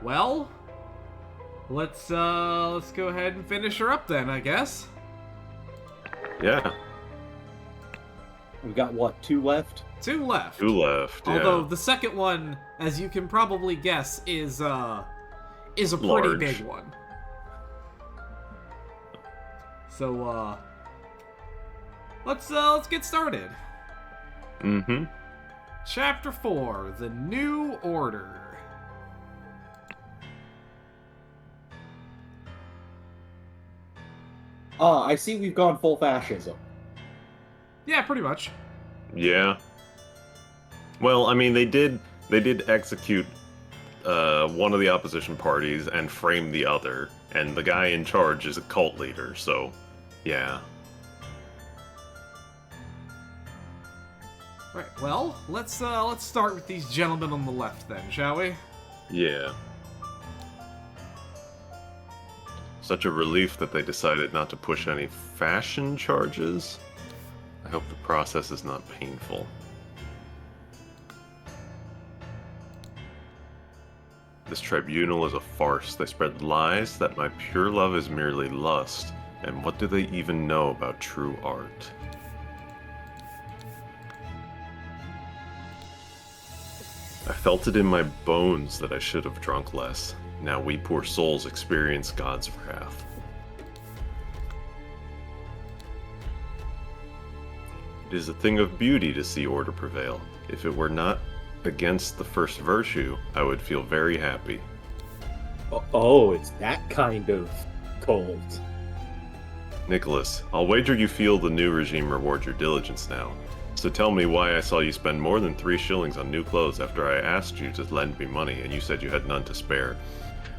Well, let's go ahead and finish her up then, I guess. Yeah. We got, what, 2 left? 2 left. 2 left, yeah. Although the second one, as you can probably guess, is a pretty Large. big one. So, let's get started. Mm-hmm. Chapter 4, The New Order. I see we've gone full fascism. Yeah, pretty much. Yeah. Well, I mean, they did execute one of the opposition parties and frame the other, and the guy in charge is a cult leader, so yeah. Right, well, let's start with these gentlemen on the left then, shall we? Yeah. Such a relief that they decided not to push any fashion charges. I hope the process is not painful. This tribunal is a farce. They spread lies that my pure love is merely lust. And what do they even know about true art? I felt it in my bones that I should have drunk less. Now we poor souls experience God's wrath. It is a thing of beauty to see order prevail. If it were not against the first virtue, I would feel very happy. Oh, it's that kind of cold. Nicholas, I'll wager you feel the new regime rewards your diligence now. So tell me why I saw you spend more than 3 shillings on new clothes after I asked you to lend me money and you said you had none to spare.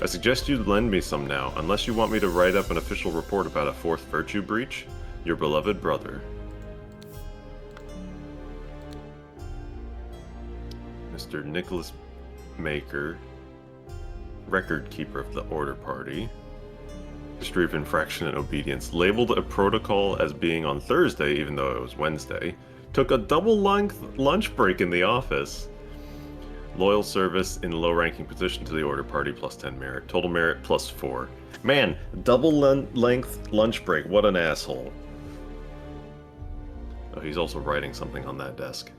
I suggest you lend me some now, unless you want me to write up an official report about a 4th virtue breach. Your beloved brother. Mr. Nicholas Maker, record keeper of the Order Party. History of infraction and obedience. Labeled a protocol as being on Thursday, even though it was Wednesday. Took a double-length lunch break in the office. Loyal service in low-ranking position to the Order Party plus 10 merit. Total merit plus 4. Man, double-length lunch break. What an asshole. Oh, he's also writing something on that desk.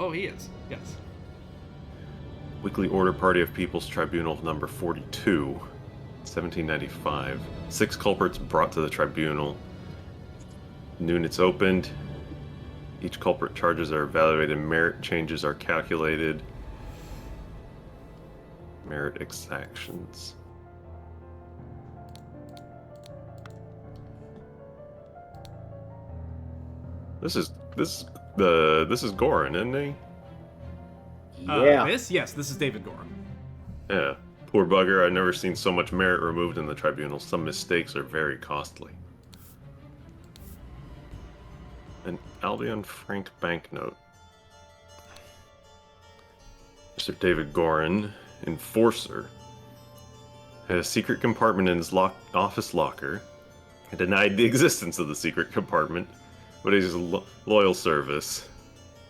Oh, he is. Yes. Weekly Order Party of People's Tribunal number 42, 1795. 6 culprits brought to the tribunal. Noon it's opened. Each culprit charges are evaluated. Merit changes are calculated. Merit exactions. This is Goran, isn't he? Yeah. Yes, this is David Goran. Yeah. Poor bugger, I've never seen so much merit removed in the tribunal. Some mistakes are very costly. An Albion Frank banknote. Mr. David Goran, enforcer, had a secret compartment in his office locker. He denied the existence of the secret compartment, but his loyal service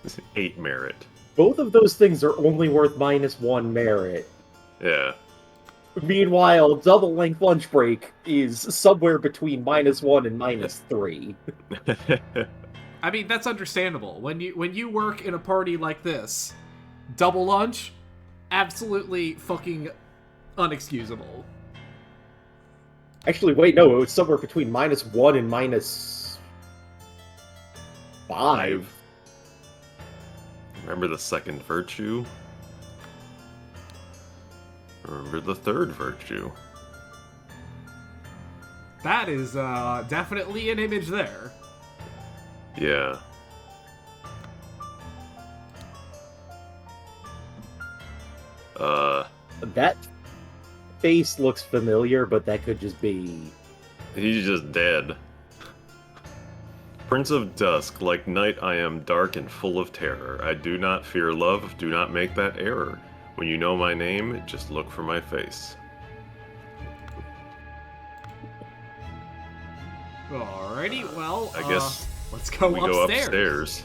is 8 merit. Both of those things are only worth -1 merit. Yeah. Meanwhile, double-length lunch break is somewhere between -1 and -3. I mean, that's understandable. When you work in a party like this, double lunch, absolutely fucking unexcusable. Actually, wait, no, it was somewhere between -1 and -5. Remember the 2nd virtue? Remember the 3rd virtue? That is definitely an image there. Yeah. That face looks familiar, but that could just be... He's just dead. Prince of Dusk, like night I am dark and full of terror. I do not fear love, do not make that error. When you know my name, just look for my face. Alrighty, well, I guess let's go we upstairs. go upstairs.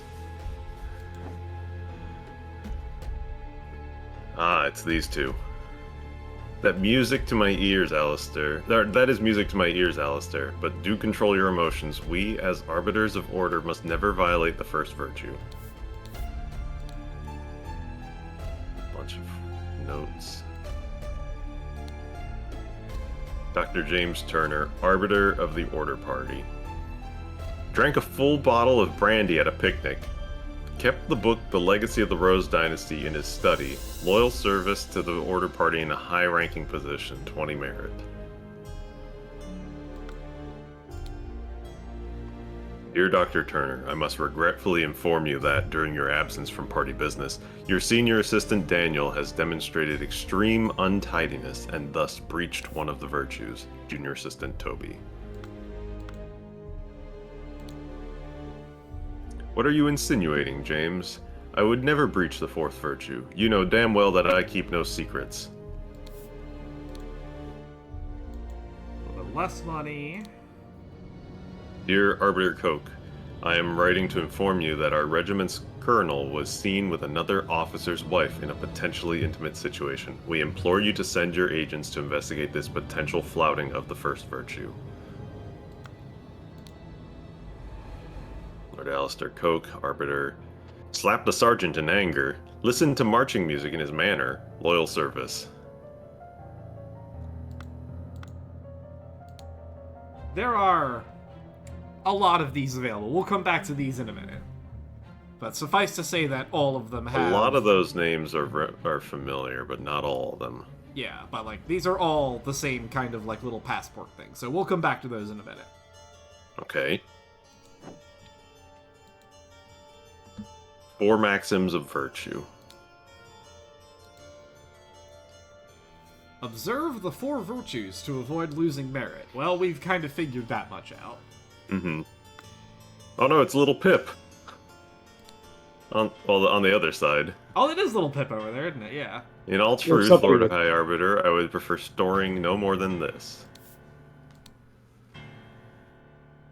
Ah, it's these two. That music to my ears, Alistair. That is music to my ears, Alistair. But do control your emotions. We, as arbiters of order, must never violate the first virtue. Bunch of notes. Dr. James Turner, arbiter of the Order Party. Drank a full bottle of brandy at a picnic. Kept the book The Legacy of the Rose Dynasty in his study. Loyal service to the Order Party in a high-ranking position. 20 merit. Dear Dr. Turner, I must regretfully inform you that, during your absence from party business, your senior assistant Daniel has demonstrated extreme untidiness and thus breached one of the virtues. Junior assistant Toby. What are you insinuating, James? I would never breach the fourth virtue. You know damn well that I keep no secrets. With less money. Dear Arbiter Coke, I am writing to inform you that our regiment's colonel was seen with another officer's wife in a potentially intimate situation. We implore you to send your agents to investigate this potential flouting of the first virtue. Lord Alistair Coke, Arbiter, slapped the sergeant in anger. Listened to marching music in his manor. Loyal service. There are a lot of these available. We'll come back to these in a minute. But suffice to say that all of them have... A lot of those names are familiar, but not all of them. Yeah, but like these are all the same kind of like little passport thing. So we'll come back to those in a minute. Okay. 4 maxims of virtue. Observe the 4 virtues to avoid losing merit. Well, we've kind of figured that much out. Mm-hmm. Oh no, it's Little Pip. On the other side. Oh, it is Little Pip over there, isn't it? Yeah. In all truth, Lord High Arbiter, I would prefer storing no more than this.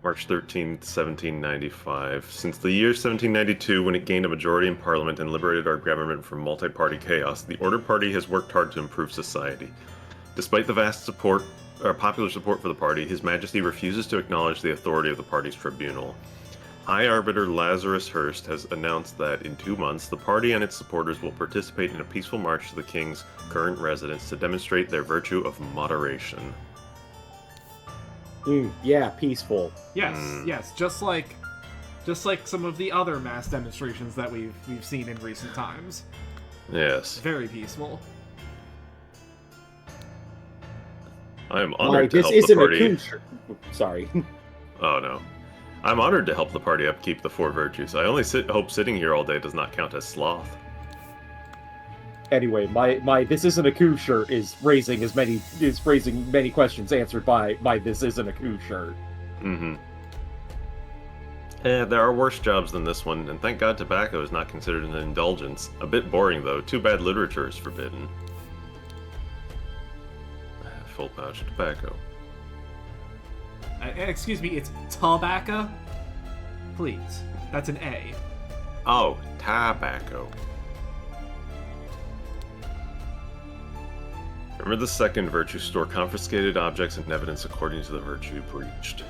March 13th, 1795. Since the year 1792, when it gained a majority in Parliament and liberated our government from multi-party chaos, the Order Party has worked hard to improve society. Despite the vast popular support for the party, His Majesty refuses to acknowledge the authority of the party's tribunal. High Arbiter Lazarus Hurst has announced that in 2 months, the party and its supporters will participate in a peaceful march to the King's current residence to demonstrate their virtue of moderation. Yeah, peaceful. Yes, yes, just like some of the other mass demonstrations that we've seen in recent times. Yes. Very peaceful. I am honored to help this the isn't party. a coup. Sorry. Oh no. I'm honored to help the party upkeep the 4 virtues. I only hope sitting here all day does not count as sloth. Anyway, my "This Isn't a Coup" shirt is raising many questions answered by my "This Isn't a Coup" shirt. Mm-hmm. There are worse jobs than this one, and thank God tobacco is not considered an indulgence. A bit boring though. Too bad literature is forbidden. Full pouch tobacco. Excuse me, it's tobacco? Please. That's an A. Oh, tobacco. Remember the second virtue, store confiscated objects and evidence according to the virtue breached.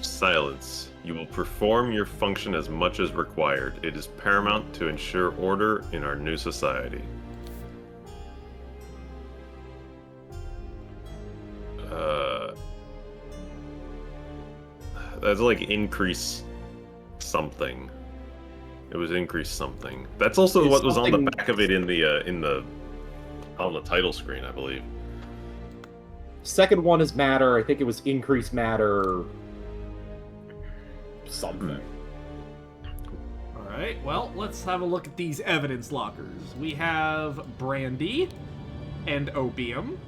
Silence. You will perform your function as much as required. It is paramount to ensure order in our new society. That's like increase something. It was increase something. That's also what was on the back of it in the on the title screen, I believe. Second one is matter. I think it was increase matter. Something. Alright, well, let's have a look at these evidence lockers. We have brandy and opium.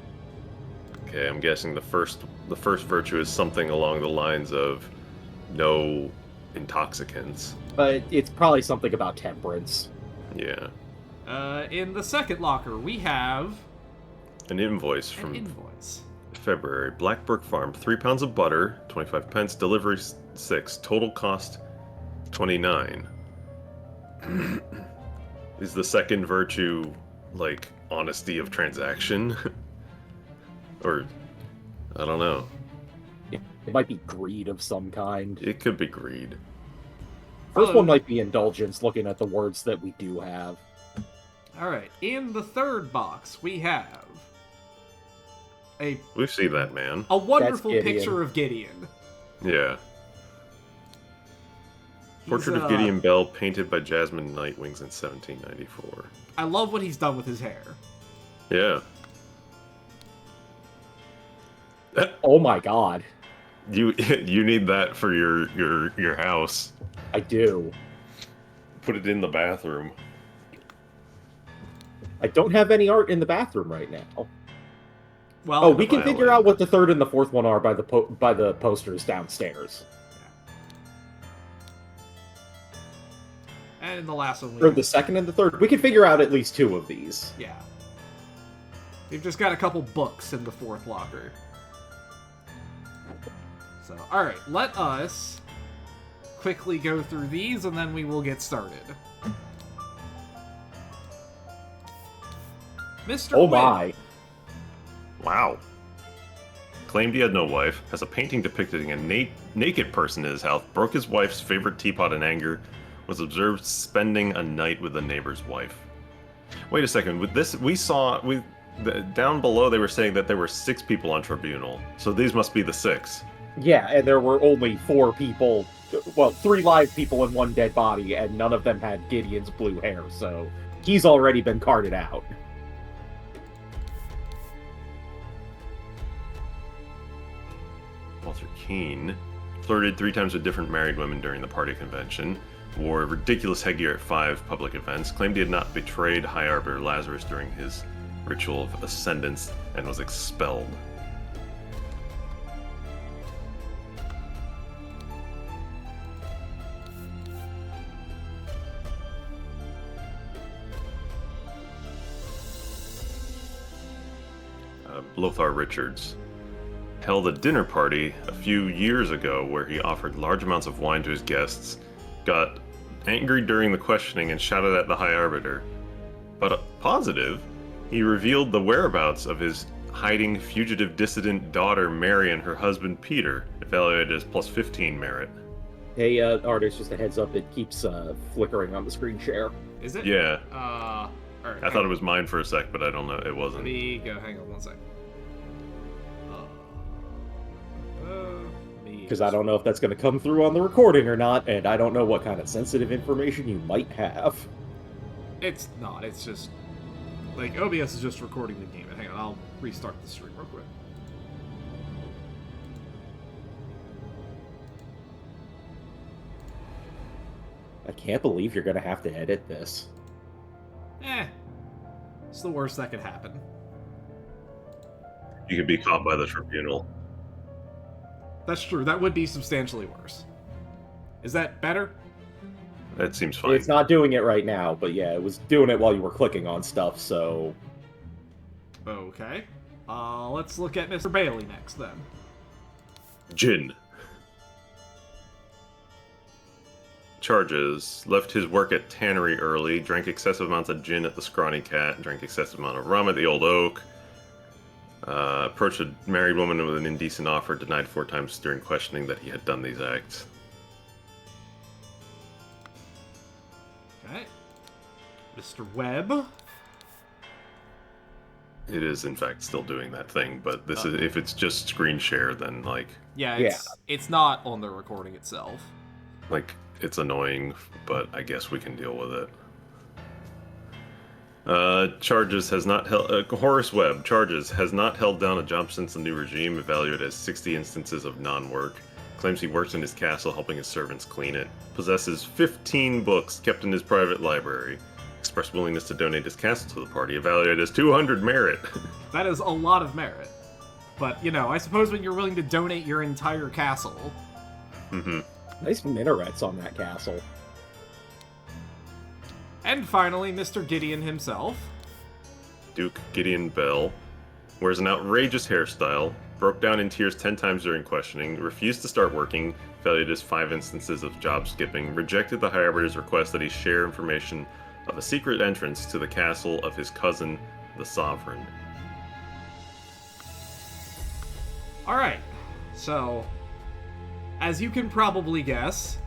Okay, I'm guessing the first virtue is something along the lines of no intoxicants. But it's probably something about temperance. Yeah. In the second locker, we have An invoice from invoice. February. Blackbrook Farm, 3 pounds of butter, 25 pence, delivery 6, total cost 29. Is the second virtue like, honesty of transaction. Or, I don't know. It might be greed of some kind. It could be greed. First one might be indulgence, looking at the words that we do have. Alright, in the third box, we have We see that man. a wonderful That's Gideon. picture of Gideon. Yeah. Portrait of Gideon Bell, painted by Jasmine Nightwings in 1794. I love what he's done with his hair. Yeah. Oh my god. You need that for your house. I do. Put it in the bathroom. I don't have any art in the bathroom right now. Well, Oh, we can figure out what the third and the fourth one are by the posters downstairs. and in the last one, Or the second and the third. We can figure out at least two of these. yeah. We've just got a couple books in the fourth locker. So, alright, let us quickly go through these, and then we will get started. Mr. Oh Wynn. my. Wow. Claimed he had no wife, has a painting depicting a naked person in his house, broke his wife's favorite teapot in anger, was observed spending a night with a neighbor's wife. Wait a second, with this, down below they were saying that there were 6 people on tribunal, so these must be the 6. Yeah, and there were only 4 people, well, 3 live people and 1 dead body, and none of them had Gideon's blue hair, so he's already been carted out. Walter Keane flirted 3 times with different married women during the party convention, wore ridiculous headgear at 5 public events, claimed he had not betrayed High Arbiter Lazarus during his ritual of ascendance, and was expelled. Lothar Richards held a dinner party a few years ago where he offered large amounts of wine to his guests, got angry during the questioning, and shouted at the High Arbiter. But positive, he revealed the whereabouts of his hiding fugitive dissident daughter Mary and her husband Peter, evaluated as plus 15 merit. Hey, artist, just a heads up, it keeps flickering on the screen share. Is it? Yeah. Alright. I thought it was mine for a sec, but I don't know. It Let wasn't. me go, hang on one sec. Because I don't know if that's going to come through on the recording or not, and I don't know what kind of sensitive information you might have. It's not, it's just... Like, OBS is just recording the game. Hang on, I'll restart the stream real quick. I can't believe you're going to have to edit this. It's the worst that could happen. You could be caught by the tribunal. That's true, that would be substantially worse. Is that better? That seems fine. It's not doing it right now, but yeah, it was doing it while you were clicking on stuff, so... Okay. Let's look at Mr. Bailey next, then. Gin. Charges. Left his work at Tannery early, drank excessive amounts of gin at the Scrawny Cat, drank excessive amount of rum at the Old Oak, approached a married woman with an indecent offer, denied 4 times during questioning that he had done these acts. Okay. Mr. Webb. It is, in fact, still doing that thing, but this is if it's just screen share, then, like... Yeah, it's not on the recording itself. Like, it's annoying, but I guess we can deal with it. Charges has not held... Horace Webb, charges, has not held down a job since the new regime, evaluated as 60 instances of non-work. Claims he works in his castle helping his servants clean it. Possesses 15 books kept in his private library. Expressed willingness to donate his castle to the party, evaluated as 200 merit. That is a lot of merit. But, you know, I suppose when you're willing to donate your entire castle... Mm-hmm. Nice minarets on that castle. And finally, Mr. Gideon himself. Duke Gideon Bell wears an outrageous hairstyle, broke down in tears 10 times during questioning, refused to start working, valued as 5 instances of job skipping, rejected the High Arbiter's request that he share information of a secret entrance to the castle of his cousin, the Sovereign. Alright, so, as you can probably guess,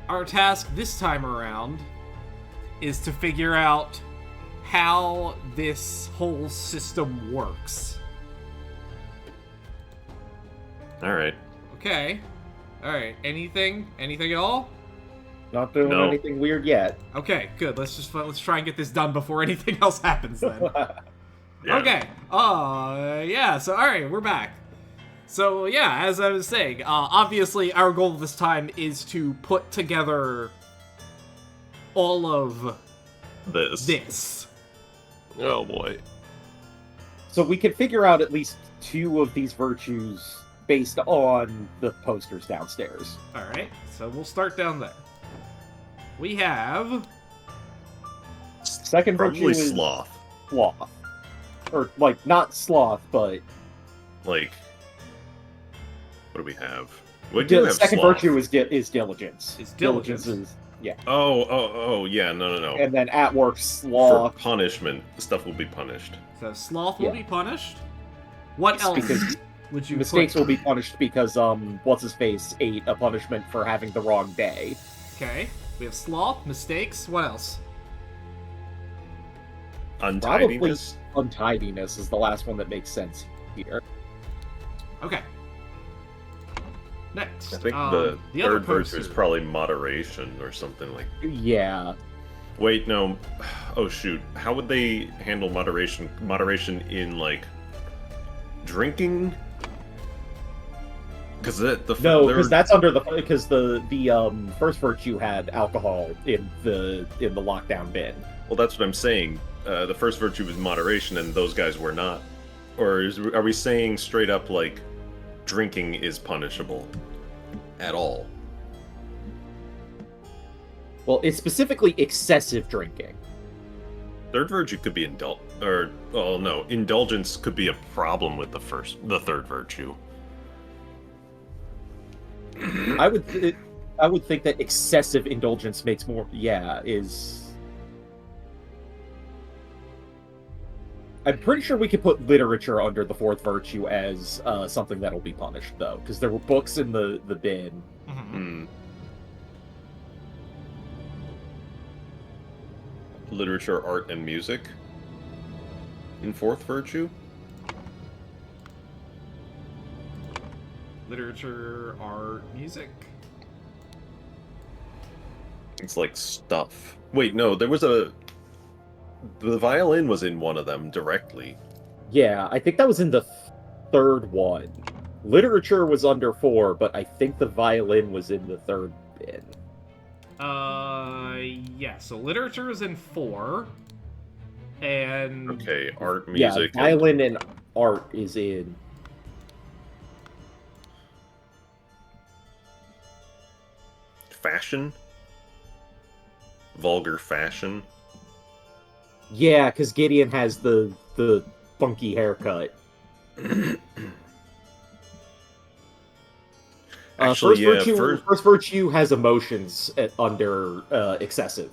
our task this time around is to figure out how this whole system works. Alright. Okay. Alright, anything at all? Not doing No. anything weird yet. Okay, good. Let's try and get this done before anything else happens then. Yeah. Okay. Yeah, so alright, we're back. So yeah, as I was saying, obviously our goal this time is to put together all of this. Oh boy. So we can figure out at least 2 of these virtues based on the posters downstairs. Alright, so we'll start down there. We have... Second virtue Probably is sloth. sloth. Or, like, not sloth, but... Like, what do we have? We do have second sloth. virtue is diligence. Is diligence. is, yeah. Oh, yeah, no. And then at work, For sloth. punishment, stuff will be punished. So sloth will Yeah. be punished. What else Because would you mistakes put? will be punished because, what's-his-face ate a punishment for having the wrong day. Okay, we have sloth, mistakes, what else? Untidiness? Untidiness is the last one that makes sense here. Okay. Next. I think other the third virtue is poster. probably moderation or something like. Yeah. Wait, no. Oh shoot. How would they handle moderation? Moderation in like drinking? Because No, because that's under because the first virtue had alcohol in the lockdown bin. Well, that's what I'm saying. The first virtue was moderation, and those guys were not. Or are we saying straight up like drinking is punishable at all? Well, it's specifically excessive drinking. Third virtue could be indulgence could be a problem with the third virtue. I would think that excessive indulgence makes more. is. I'm pretty sure we could put literature under the fourth virtue as something that'll be punished, though, because there were books in the bin. Mhm. Hmm. Literature, art, and music in fourth virtue. Literature, art, music. It's like stuff. Wait, no, the violin was in one of them directly. Yeah, I think that was in the third one. Literature was under 4, but I think the violin was in the third bin. Yeah, so literature is in 4. And... Okay, art, Yeah, music, violin and art is in. fashion. Vulgar fashion. Yeah, because Gideon has the funky haircut. Actually, first virtue has emotions under excessive.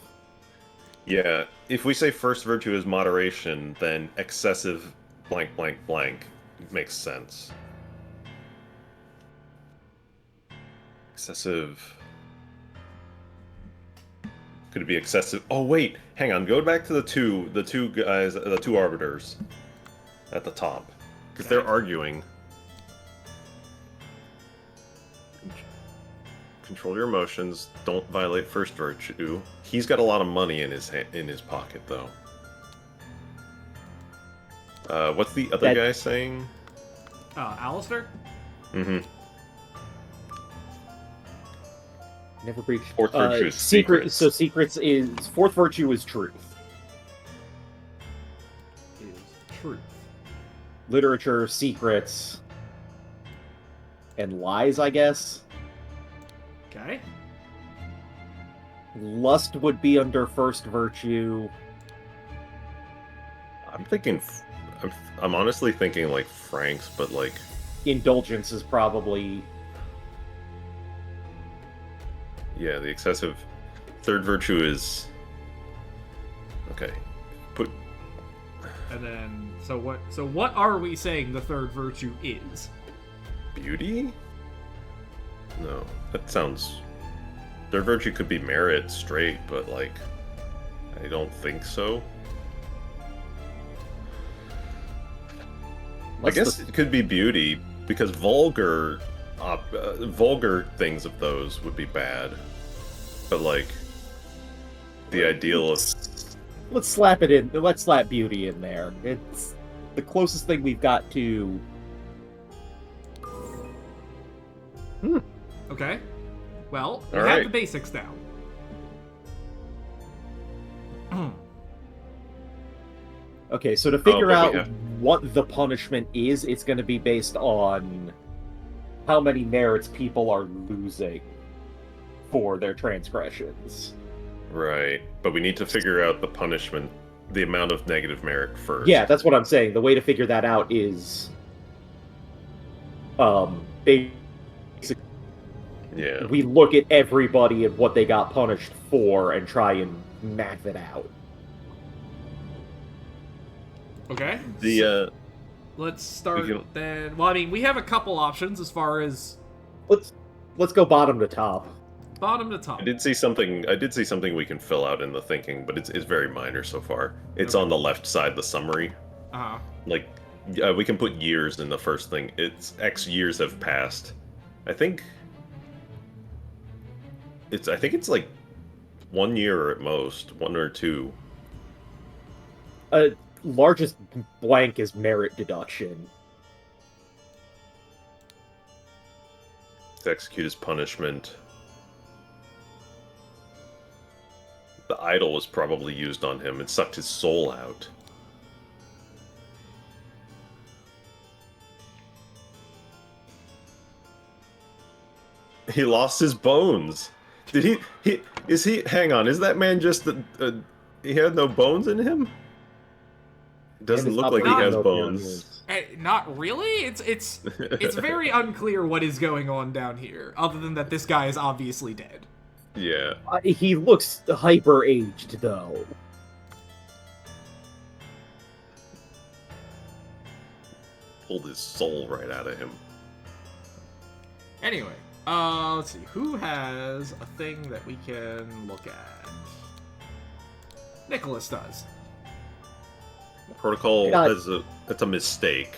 Yeah, if we say first virtue is moderation, then excessive blank blank blank makes sense. Excessive. Could it be excessive? Oh wait, hang on. Go back to the two guys, the two arbiters at the top, because they're arguing. Control your emotions. Don't violate first virtue. He's got a lot of money in his pocket, though. What's the other guy saying? Alistair? Mm-hmm. Never breached. Fourth virtue is secrets. secrets. So secrets is fourth virtue is truth. Is truth. Literature, secrets, and lies, I guess. Okay. Lust would be under first virtue. I'm thinking. I'm honestly thinking like Frank's, but like. Indulgence is probably. Yeah, the excessive third virtue is Okay. Put And then, so what are we saying the third virtue is? beauty? No, that sounds... Their virtue could be merit straight, but, like, I don't think so. I guess it could be beauty, because vulgar things of those would be bad. But, like, the ideal of... Let's slap it in. Let's slap beauty in there. It's the closest thing we've got to... Okay. Well, we All have right. the basics down. Okay, so to figure but we out what the punishment is, it's going to be based on how many merits people are losing for their transgressions. Right, but we need to figure out the punishment, the amount of negative merit first. Yeah, that's what I'm saying. The way to figure that out is... basically, Yeah. we look at everybody and what they got punished for and try and math it out. Okay. The, Let's start can- then. Well, I mean, we have a couple options as far as Let's go bottom to top. bottom to top. I did see something we can fill out in the thinking, but it's very minor so far. It's Okay. on the left side, the summary. Uh-huh. Like, we can put years in the first thing. It's X years have passed. I think it's like 1 year at most, 1 or 2. Largest blank is merit deduction. To execute his punishment. The idol was probably used on him. It sucked his soul out. He lost his bones. Did he hang on, is that man just he had no bones in him? It doesn't look like he has bones. Not really. It's very unclear what is going on down here, other than that this guy is obviously dead. Yeah. He looks hyper-aged, though. Pulled his soul right out of him. Anyway, let's see. Who has a thing that we can look at? Nicholas does. Protocol that's a mistake.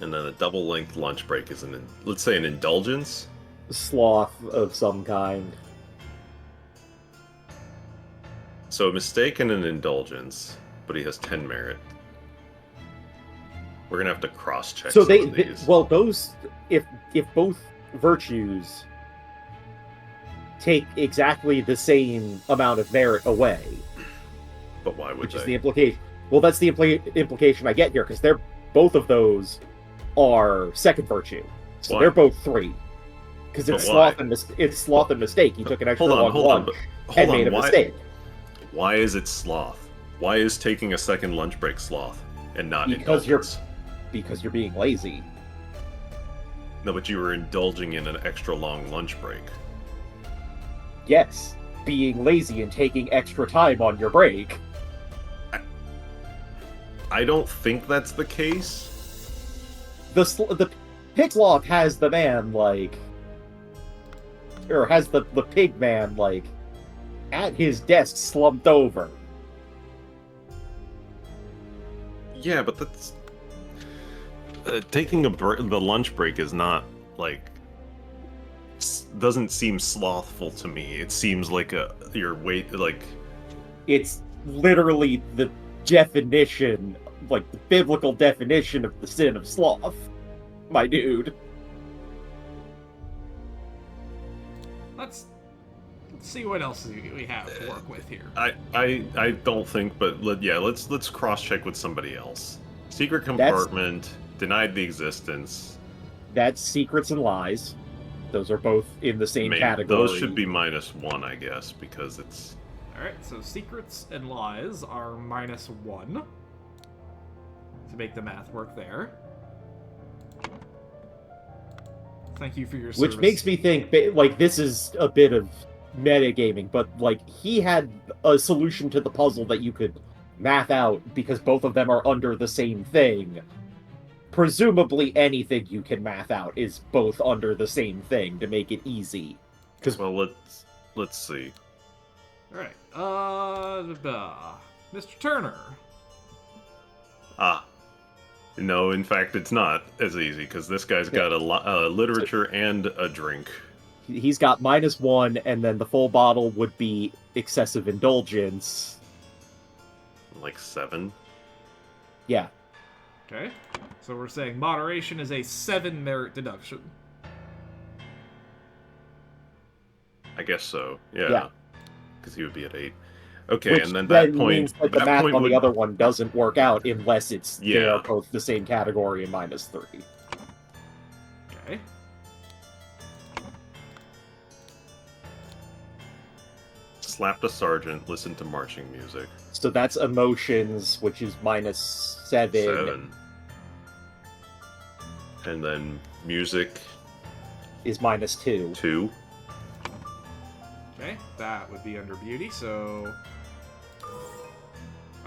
And then a double-length lunch break is let's say an indulgence. Sloth of some kind. So a mistake and an indulgence, but he has 10 merit. We're gonna have to cross-check So some of these. well, those if both virtues take exactly the same amount of merit away, But why would which is they? the implication. Well, that's the implication I get here because they're both of those are second virtue, so Why? they're both 3. Because it's But why? sloth and mistake. He took an extra Hold on, long lunch and made a why, mistake. Why is it sloth? Why is taking a second lunch break sloth and not Because indulgence? Because you're being lazy. No, but you were indulging in an extra long lunch break. Yes, being lazy and taking extra time on your break. I don't think that's the case. The pig sloth has the man has the pig man at his desk slumped over. Yeah, but that's taking the lunch break is not doesn't seem slothful to me. It seems like your weight It's literally the definition, the biblical definition of the sin of sloth, my dude. Let's see what else we have to work with here. I don't think, but let's cross-check with somebody else. Secret compartment, denied the existence. That's secrets and lies. Those are both in the same Maybe category. those should be -1, I guess, because it's... Alright, so secrets and lies are -1. To make the math work there. Thank you for your service. Which makes me think, this is a bit of metagaming, but like he had a solution to the puzzle that you could math out because both of them are under the same thing. Presumably anything you can math out is both under the same thing to make it easy. Well, let's see. All right. Mr. Turner. No, in fact, it's not as easy because this guy's got a literature and a drink. He's got -1, and then the full bottle would be excessive indulgence. Like 7. Yeah. Okay. So we're saying moderation is a 7 merit deduction. I guess so. Yeah. Yeah. Because he would be at 8. Okay, Which and then that then point, means that the that math point on would, the other one doesn't work out unless they Yeah. are both the same category and -3. Okay. slap the sergeant, listen to marching music. So that's emotions, which is -7. 7. And then music, Is -2. 2. Okay, that would be under beauty, so...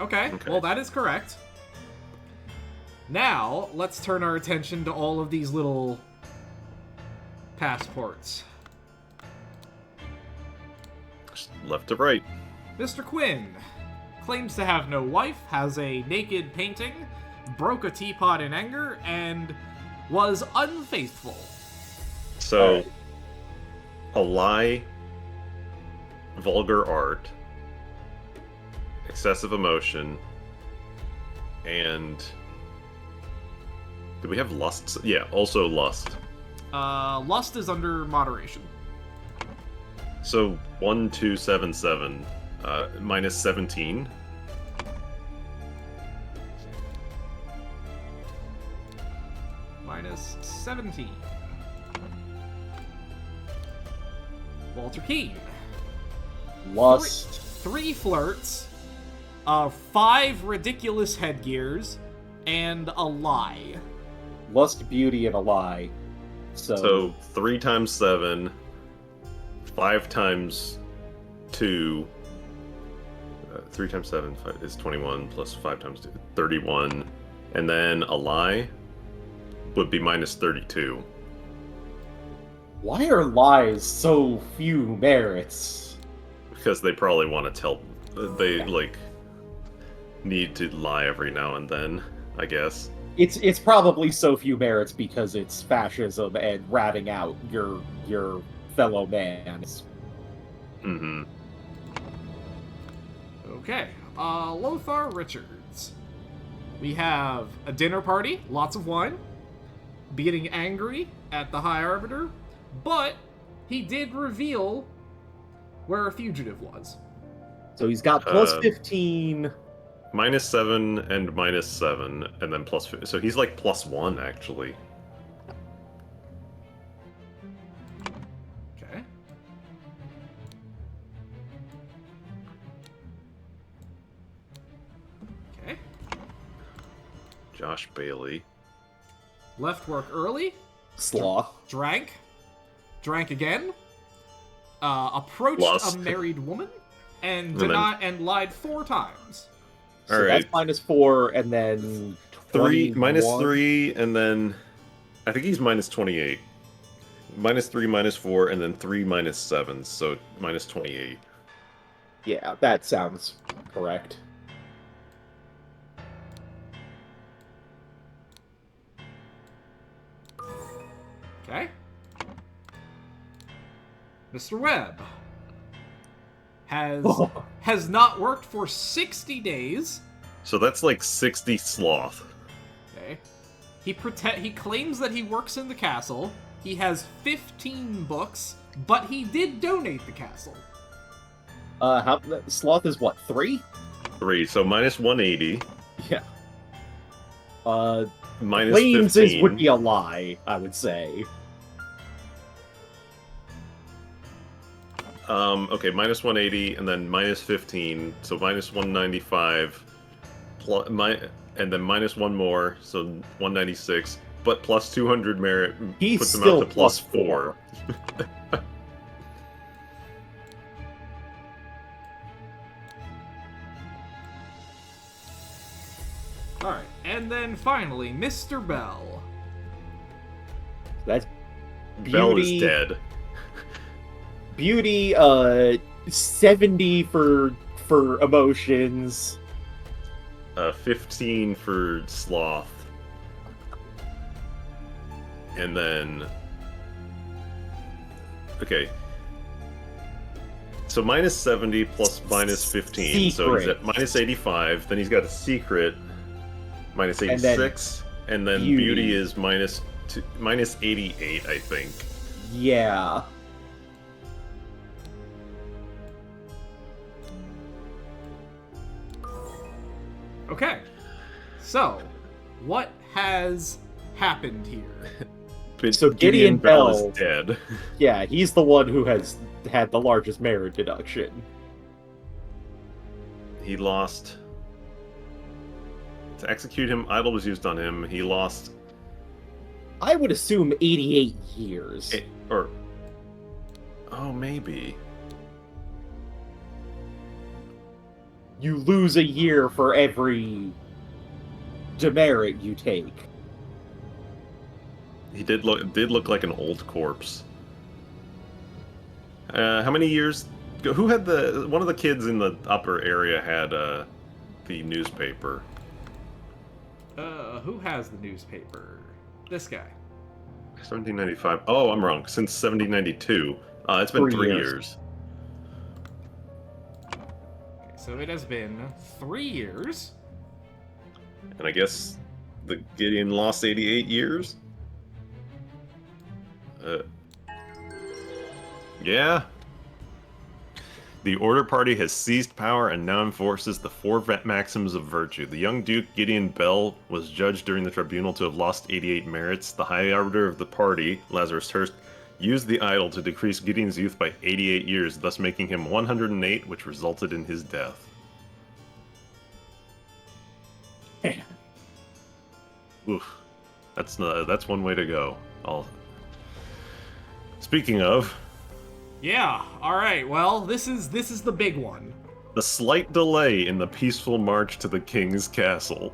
Okay, Okay. well that is correct. Now, let's turn our attention to all of these little passports. Left to right. Mr. Quinn claims to have no wife, has a naked painting, broke a teapot in anger, and was unfaithful. So, a lie, vulgar art, excessive emotion, and... Do we have lust? Yeah, also lust. Lust is under moderation. So, 1, 2, 7, 7, -17. -17. Walter Keane. Lust. 3 flirts, 5 ridiculous headgears, and a lie. Lust, beauty, and a lie. So 3 times 7, 5 times 2, 3 times 7 is 21, plus 5 times 2, 31, and then a lie would be -32. Why are lies so few merits? Because they probably want to tell, they, like, need to lie every now and then, I guess. It's probably so few merits because it's fascism and ratting out your fellow man. Mm-hmm. Okay, Lothar Richards. We have a dinner party, lots of wine, getting angry at the High Arbiter, but he did reveal where a fugitive was. So he's got +15. -7 and -7, and then so he's like +1 actually. Okay. Okay. Josh Bailey. Left work early, Sloth. drank again, approached Lust. a married woman, and then- lied 4 times. So All right. that's -4, and then 3 21. -3, and then I think he's -28. -3, -4, and then 3 -7, so -28. Yeah, that sounds correct. Okay. Mr. Webb has not worked for 60 days. So that's like 60 sloth. Okay. He claims that he works in the castle. He has 15 books, but he did donate the castle. Sloth is what, 3? 3, so -180, Yeah. -15. Claims would be a lie, I would say. Okay, -180, and then -15, so -195, and then -1 more, so 196, but plus 200 merit He's puts him still out to +4. Alright, and then finally, Mr. Bell. That's Bell is Beauty- dead. Beauty, 70 for emotions. 15 for sloth. And then... Okay. So minus 70 plus minus 15. So he's Secret. at minus 85. Then he's got a secret. Minus And then 86. And then Beauty. beauty is minus 88, I think. Yeah. Okay. So, what has happened here? But So Gideon Bell- is dead. Yeah, he's the one who has had the largest merit deduction. He lost... To execute him, idol was used on him. He lost... I would assume 88 years. Or... Oh, maybe. You lose a year for every demerit you take. He did look like an old corpse. How many years? Who had one of the kids in the upper area had the newspaper? Who has the newspaper? This guy. 1795. Oh, I'm wrong. Since 1792. It's been 3 years. years. Okay, so it has been 3 years. And I guess the Gideon lost 88 years? Yeah. The Order Party has seized power and now enforces the 4 maxims of virtue. The young Duke Gideon Bell was judged during the tribunal to have lost 88 merits. The High Arbiter of the party, Lazarus Hurst, used the idol to decrease Gideon's youth by 88 years, thus making him 108, which resulted in his death. Oof. That's one way to go. Speaking of, Yeah, alright, well, this is the big one. the slight delay in the peaceful march to the king's castle.